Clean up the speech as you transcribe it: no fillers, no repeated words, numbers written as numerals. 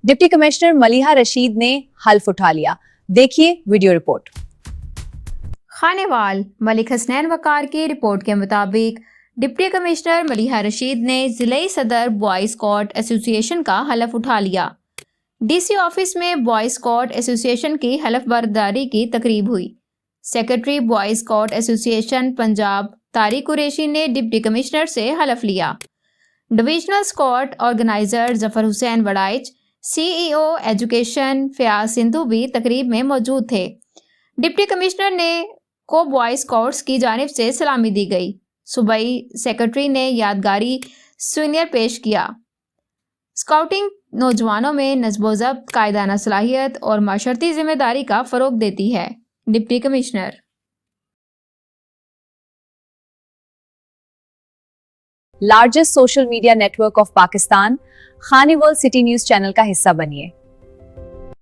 Deputy commissioner Maliha Rashid ने हल्फ उठा लिया। देखिए वीडियो रिपोर्ट। खानेवाल मलिक हसनैन वकार की रिपोर्ट के मुताबिक डिप्टी कमिश्नर मलिहा रशीद ने ज़िले सदर बॉयज़ स्काउट एसोसिएशन का हलफ उठा लिया। डीसी ऑफिस में बॉयज़ स्काउट एसोसिएशन की हलफ बर्दारी की तकरीब हुई। Secretary boys scout association Punjab Tariq Qureshi ने डिप्टी कमिश्नर से हलफ लिया। Divisional scout organiser Zafar Hussain Waraich, CEO education Fayaz Sindhu भी तकरीब में मौजूद थे। डिप्टी कमिश्नर ने को बॉयज़ स्काउट्स की जानिब से सलामी दी गई। सूबाई सेक्रेटरी ने यादगारी सूनियर पेश किया। स्काउटिंग नौजवानों में नज़्म व ज़ब्त, कायदाना सलाहियत और माशरती जिम्मेदारी का फ़रोग देती है। Deputy commissioner. Largest social media network of Pakistan खाने वर्ल्ड सिटी न्यूज चैनल का हिस्सा बनिए।